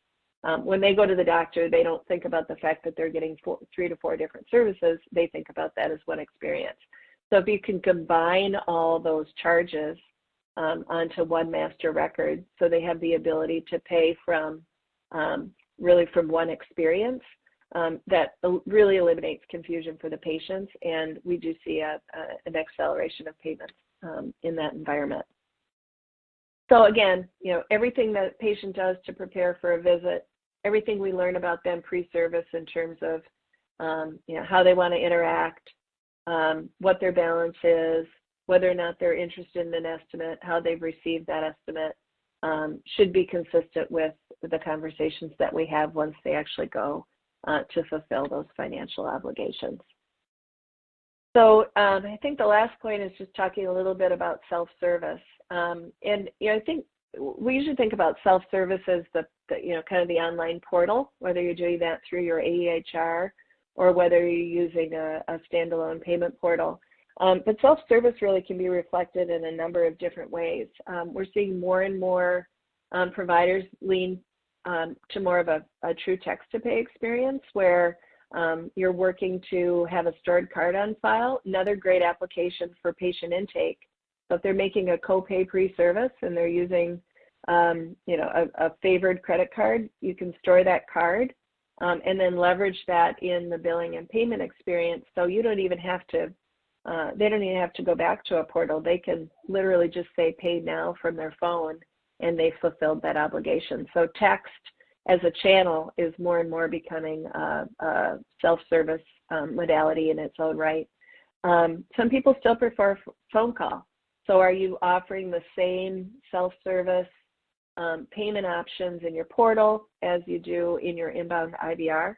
[SPEAKER 2] When they go to the doctor, they don't think about the fact that they're getting 3 to 4 different services. They think about that as one experience. So if you can combine all those charges onto one master record, so they have the ability to pay from really from one experience, that really eliminates confusion for the patients, and we do see an acceleration of payments in that environment. So again, everything that patient does to prepare for a visit, everything we learn about them pre-service in terms of how they want to interact, what their balance is, whether or not they're interested in an estimate, how they've received that estimate, should be consistent with the conversations that we have once they actually go to fulfill those financial obligations. So I think the last point is just talking a little bit about self-service. And I think we usually think about self-service as the kind of the online portal, whether you're doing that through your AEHR or whether you're using a standalone payment portal. But self-service really can be reflected in a number of different ways. We're seeing more and more providers lean to more of a true text-to-pay experience where you're working to have a stored card on file. Another great application for patient intake. So if they're making a copay pre-service and they're using a favored credit card, you can store that card and then leverage that in the billing and payment experience. So you don't even have to, they don't even have to go back to a portal. They can literally just say pay now from their phone and they fulfilled that obligation. So text as a channel is more and more becoming a self-service modality in its own right. Some people still prefer phone call. So are you offering the same self-service payment options in your portal as you do in your inbound IVR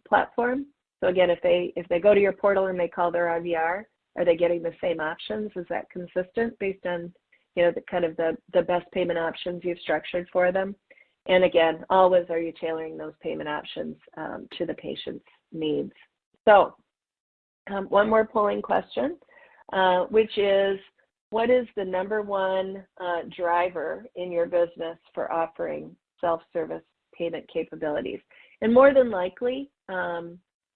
[SPEAKER 2] platform? So again, if they go to your portal and they call their IVR, are they getting the same options? Is that consistent based on the kind of the best payment options you've structured for them? And again, always are you tailoring those payment options to the patient's needs? So one more polling question, which is, what is the number one driver in your business for offering self-service payment capabilities? And more than likely,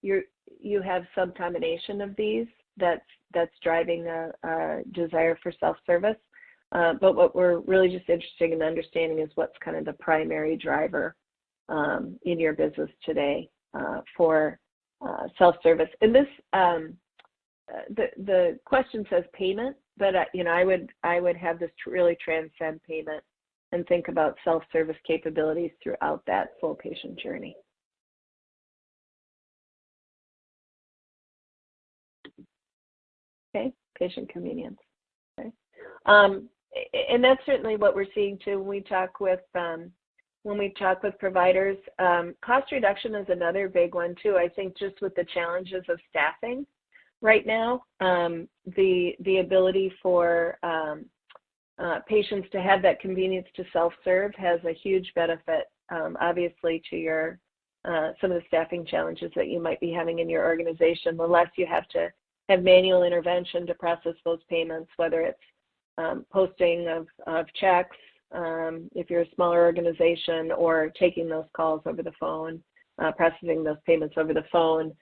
[SPEAKER 2] you have some combination of these that's driving a desire for self-service. But what we're really just interested in understanding is what's kind of the primary driver in your business today for self-service. And this, the question says payment, but I would have this really transcend payment and think about self-service capabilities throughout that full patient journey. Okay, patient convenience. Okay. And that's certainly what we're seeing too when we talk with providers. Cost reduction is another big one too. I think just with the challenges of staffing right now, the ability for patients to have that convenience to self-serve has a huge benefit, obviously, to your some of the staffing challenges that you might be having in your organization. The less you have to have manual intervention to process those payments, whether it's posting of checks, if you're a smaller organization, or taking those calls over the phone, processing those payments over the phone.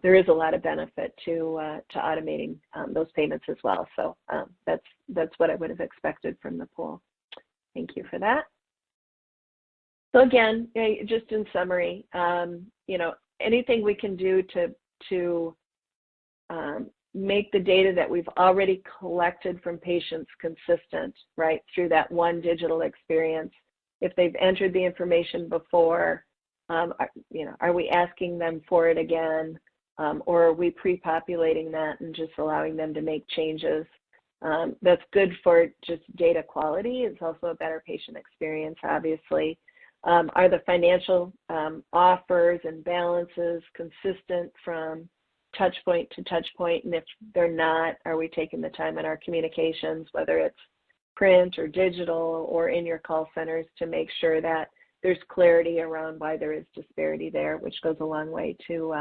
[SPEAKER 2] There is a lot of benefit to automating those payments as well. So that's what I would have expected from the poll. Thank you for that. So again, just in summary, anything we can do to make the data that we've already collected from patients consistent, right, through that one digital experience. If they've entered the information before, are we asking them for it again, or are we pre-populating that and just allowing them to make changes? That's good for just data quality. It's also a better patient experience, obviously. Are the financial offers and balances consistent from touch point to touch point? And if they're not, are we taking the time in our communications, whether it's print or digital or in your call centers, to make sure that there's clarity around why there is disparity there, which goes a long way to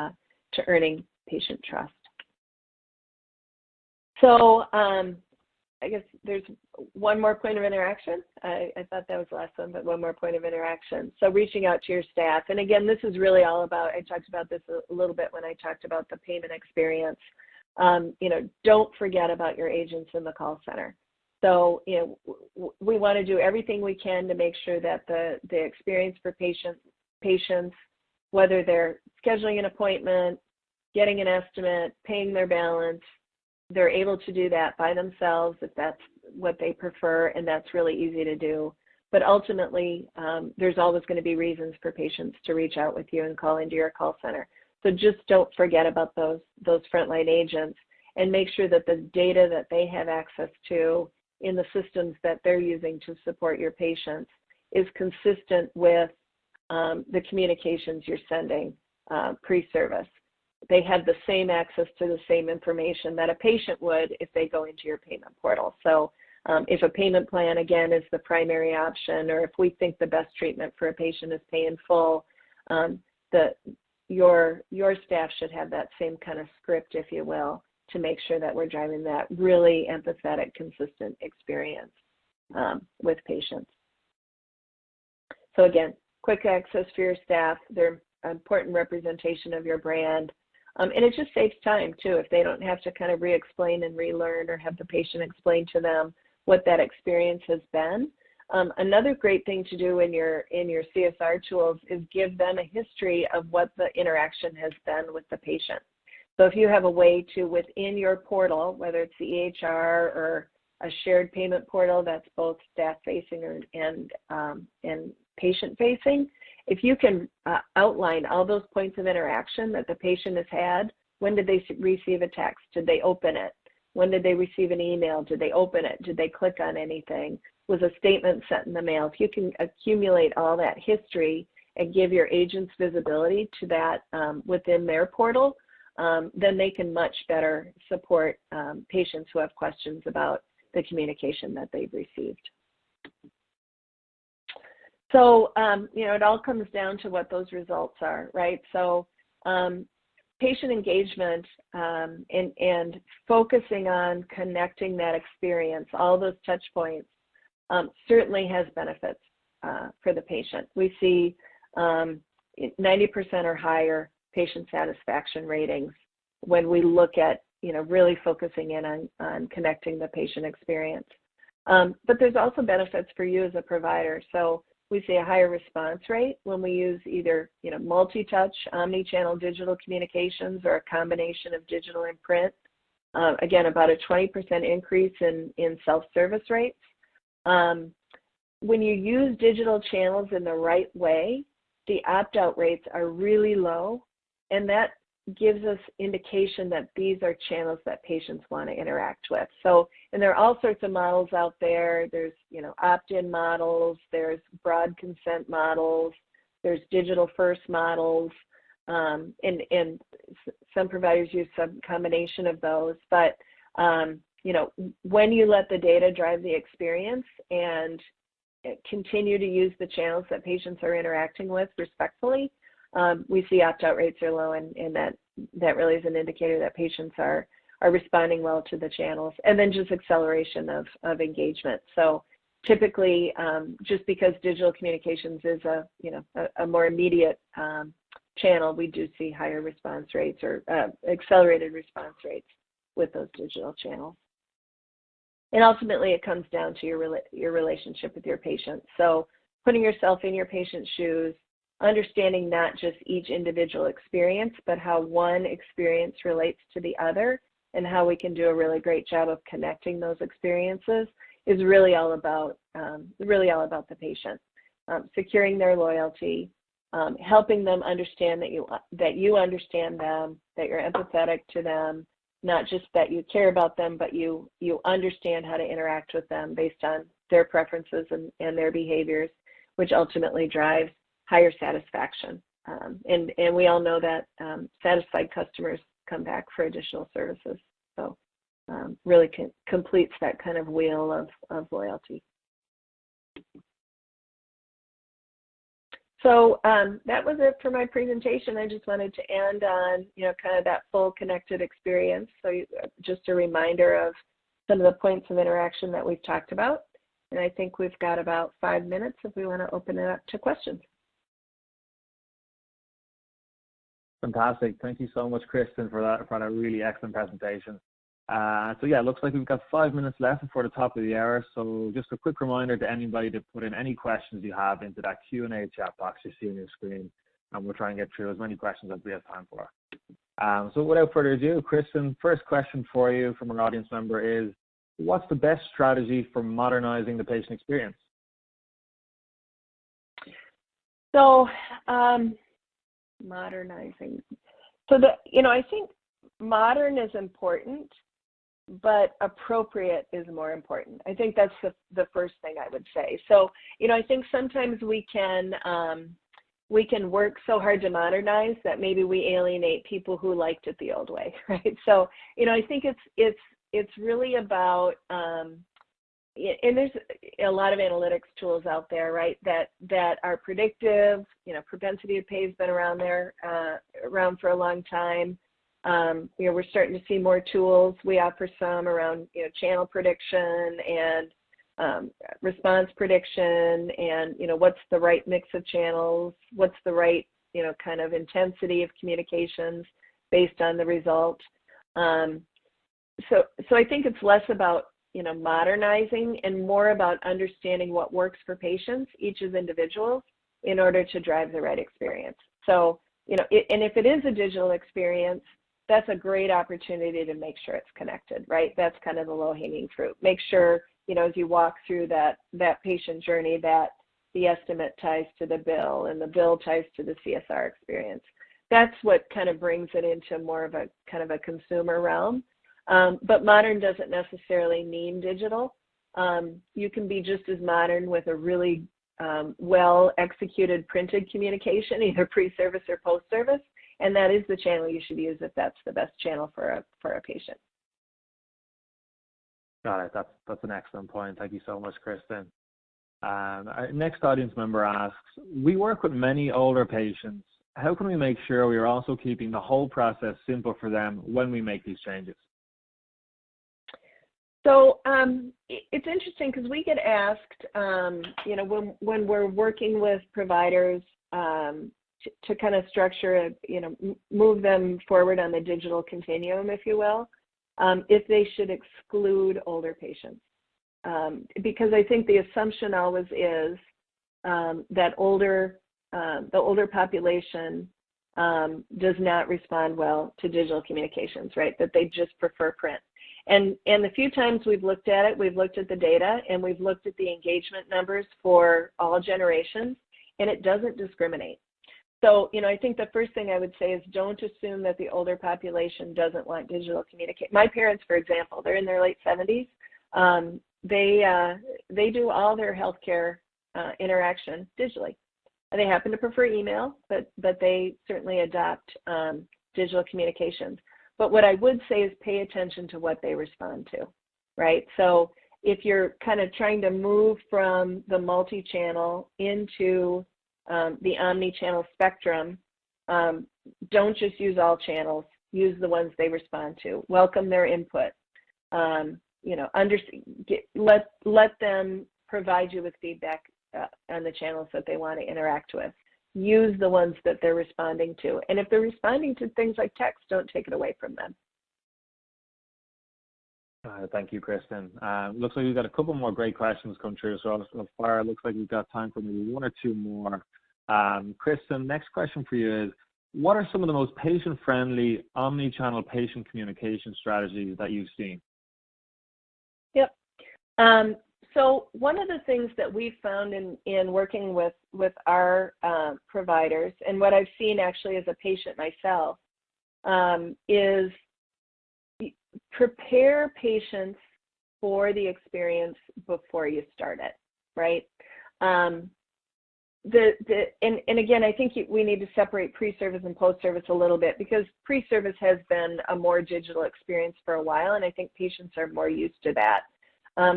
[SPEAKER 2] earning patient trust. So I guess there's one more point of interaction. I thought that was the last one, but one more point of interaction. So reaching out to your staff. And again, this is really all about, I talked about this a little bit when I talked about the payment experience. Don't forget about your agents in the call center. So, we want to do everything we can to make sure that the experience for patients, whether they're scheduling an appointment, getting an estimate, paying their balance, they're able to do that by themselves if that's what they prefer, and that's really easy to do. But ultimately, there's always going to be reasons for patients to reach out with you and call into your call center. So just don't forget about those frontline agents, and make sure that the data that they have access to in the systems that they're using to support your patients is consistent with the communications you're sending pre-service. They have the same access to the same information that a patient would if they go into your payment portal. So if a payment plan, again, is the primary option, or if we think the best treatment for a patient is pay in full, your staff should have that same kind of script, if you will, to make sure that we're driving that really empathetic, consistent experience with patients. So again, quick access for your staff. They're an important representation of your brand. And it just saves time, too, if they don't have to kind of re-explain and relearn, or have the patient explain to them what that experience has been. Another great thing to do in your CSR tools is give them a history of what the interaction has been with the patient. So if you have a way to, within your portal, whether it's the EHR or a shared payment portal that's both staff-facing and patient-facing, if you can outline all those points of interaction that the patient has had, when did they receive a text? Did they open it? When did they receive an email? Did they open it? Did they click on anything? Was a statement sent in the mail? If you can accumulate all that history and give your agents visibility to that within their portal, then they can much better support patients who have questions about the communication that they've received. So, it all comes down to what those results are, right? So patient engagement and focusing on connecting that experience, all those touch points, certainly has benefits for the patient. We see 90% or higher patient satisfaction ratings when we look at, really focusing in on connecting the patient experience. But there's also benefits for you as a provider. So we see a higher response rate when we use either, multi-touch, omni-channel digital communications, or a combination of digital and print. Again, about a 20% increase in self-service rates. When you use digital channels in the right way, the opt-out rates are really low, and that gives us indication that these are channels that patients want to interact with. So, and there are all sorts of models out there. There's, opt-in models, there's broad consent models, there's digital first models, and some providers use some combination of those. But, when you let the data drive the experience and continue to use the channels that patients are interacting with respectfully, we see opt-out rates are low, and that really is an indicator that patients are responding well to the channels. And then just acceleration of engagement. So typically, just because digital communications is a more immediate channel, we do see higher response rates, or accelerated response rates with those digital channels. And ultimately, it comes down to your relationship with your patient. So putting yourself in your patient's shoes, understanding not just each individual experience, but how one experience relates to the other, and how we can do a really great job of connecting those experiences, is really all about the patient. Securing their loyalty, helping them understand that you understand them, that you're empathetic to them, not just that you care about them, but you understand how to interact with them based on their preferences and their behaviors, which ultimately drives higher satisfaction. And we all know that satisfied customers come back for additional services. So really completes that kind of wheel of loyalty. So that was it for my presentation. I just wanted to end on, kind of that full connected experience. So just a reminder of, some of the points of interaction that we've talked about. And I think we've got about 5 minutes if we want to open it up to questions.
[SPEAKER 1] Fantastic. Thank you so much, Kristen, for that really excellent presentation. So yeah, it looks like we've got 5 minutes left before the top of the hour. So just a quick reminder to anybody to put in any questions you have into that Q&A chat box you see on your screen, and we'll try and get through as many questions as we have time for. So without further ado, Kristen, first question for you from an audience member is, what's the best strategy for modernizing the patient experience?
[SPEAKER 2] So modernizing. So I think modern is important, but appropriate is more important. I think that's the first thing I would say. So, I think sometimes we can work so hard to modernize that maybe we alienate people who liked it the old way, right? So, I think it's really about, and there's a lot of analytics tools out there, right, that are predictive. Propensity to pay has been around for a long time. We're starting to see more tools. We offer some around, channel prediction and response prediction, and, what's the right mix of channels, what's the right, kind of intensity of communications based on the result. So I think it's less about, modernizing and more about understanding what works for patients, each as individuals, in order to drive the right experience. So, and if it is a digital experience, that's a great opportunity to make sure it's connected, right? That's kind of the low-hanging fruit. Make sure, as you walk through that patient journey, that the estimate ties to the bill and the bill ties to the CSR experience. That's what kind of brings it into more of a kind of a consumer realm. But modern doesn't necessarily mean digital. You can be just as modern with a really well-executed printed communication, either pre-service or post-service, and that is the channel you should use if that's the best channel for a patient.
[SPEAKER 1] Got it. That's an excellent point. Thank you so much, Kristen. Our next audience member asks, we work with many older patients. How can we make sure we are also keeping the whole process simple for them when we make these changes?
[SPEAKER 2] So it's interesting because we get asked, when we're working with providers to kind of structure, move them forward on the digital continuum, if you will, if they should exclude older patients. Because I think the assumption always is that the older population does not respond well to digital communications, right? That they just prefer print. And the few times we've looked at it, we've looked at the data and we've looked at the engagement numbers for all generations, and it doesn't discriminate. So, I think the first thing I would say is don't assume that the older population doesn't want digital communication. My parents, for example, they're in their late 70s. They do all their healthcare interaction digitally. They happen to prefer email, but they certainly adopt digital communications. But what I would say is pay attention to what they respond to, right? So if you're kind of trying to move from the multi-channel into the omni-channel spectrum, don't just use all channels, use the ones they respond to. Welcome their input. Let them provide you with feedback on the channels that they want to interact with. Use the ones that they're responding to. And if they're responding to things like text, don't take it away from them.
[SPEAKER 1] Thank you, Kristen. Looks like we've got a couple more great questions come through. So far, it looks like we've got time for maybe one or two more. Kristen, next question for you is, what are some of the most patient-friendly omni-channel patient communication strategies that you've seen?
[SPEAKER 2] Yep. So one of the things that we've found in working with our providers, and what I've seen actually as a patient myself, is prepare patients for the experience before you start it, right? And again, I think we need to separate pre-service and post-service a little bit, because pre-service has been a more digital experience for a while, and I think patients are more used to that.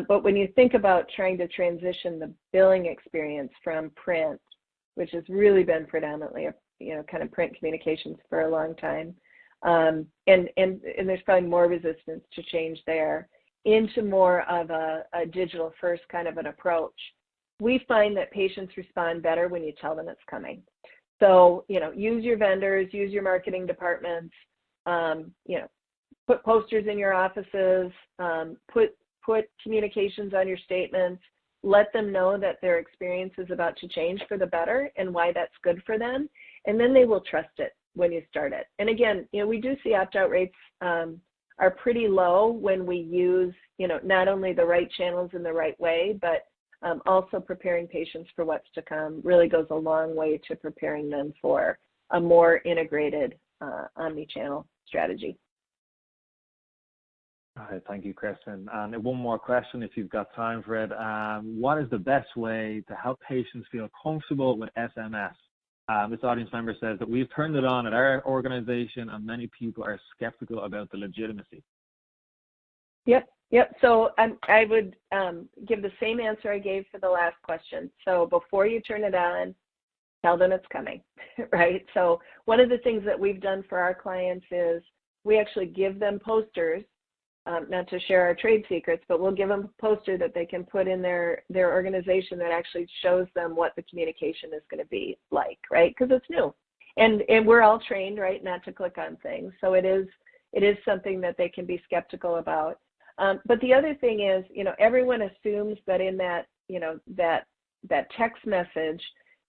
[SPEAKER 2] But when you think about trying to transition the billing experience from print, which has really been predominantly kind of print communications for a long time, and there's probably more resistance to change there. into more of a digital first kind of an approach, we find that patients respond better when you tell them it's coming. So, use your vendors, use your marketing departments, put posters in your offices, put communications on your statements, let them know that their experience is about to change for the better and why that's good for them, and then they will trust it when you start it. And again, we do see opt-out rates are pretty low when we use, not only the right channels in the right way, but also preparing patients for what's to come really goes a long way to preparing them for a more integrated omni-channel strategy.
[SPEAKER 1] All right, thank you, Kristen. And one more question, if you've got time for it. What is the best way to help patients feel comfortable with SMS? This audience member says that we've turned it on at our organization and many people are skeptical about the legitimacy.
[SPEAKER 2] Yep. So I would give the same answer I gave for the last question. So before you turn it on, tell them it's coming, right? So one of the things that we've done for our clients is we actually give them posters, not to share our trade secrets, but we'll give them a poster that they can put in their organization that actually shows them what the communication is going to be like, right? Because it's new. And we're all trained, right, not to click on things. So it is something that they can be skeptical about. But the other thing is, everyone assumes that in that, that text message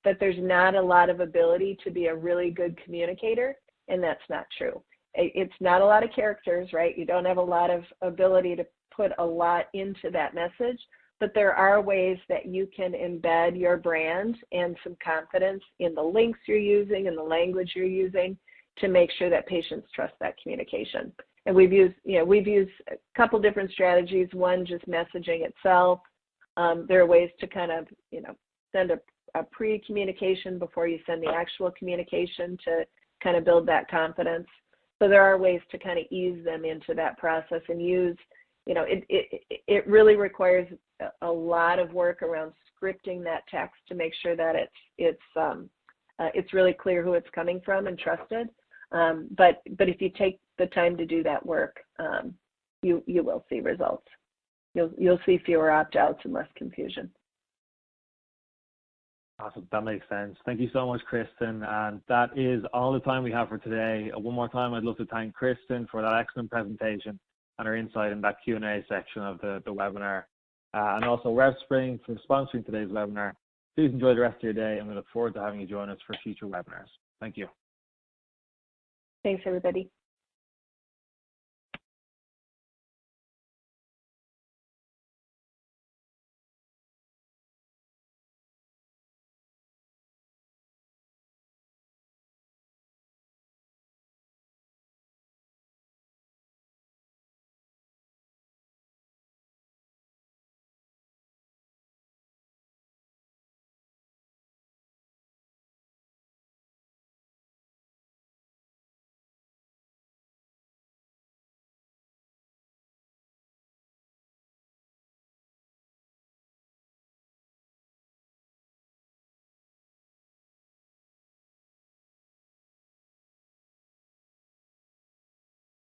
[SPEAKER 2] that there's not a lot of ability to be a really good communicator, and that's not true. It's not a lot of characters, right? You don't have a lot of ability to put a lot into that message, but there are ways that you can embed your brand and some confidence in the links you're using and the language you're using to make sure that patients trust that communication. And we've used a couple different strategies. One, just messaging itself. There are ways to kind of, send a pre-communication before you send the actual communication to kind of build that confidence. So there are ways to kind of ease them into that process and use, it really requires a lot of work around scripting that text to make sure that it's really clear who it's coming from and trusted. But if you take the time to do that work, you will see results. You'll see fewer opt-outs and less confusion.
[SPEAKER 1] Awesome. That makes sense. Thank you so much, Kristen. And that is all the time we have for today. One more time, I'd love to thank Kristen for that excellent presentation and her insight in that Q&A section of the webinar. And also RevSpring for sponsoring today's webinar. Please enjoy the rest of your day, and we look forward to having you join us for future webinars. Thank you.
[SPEAKER 2] Thanks, everybody.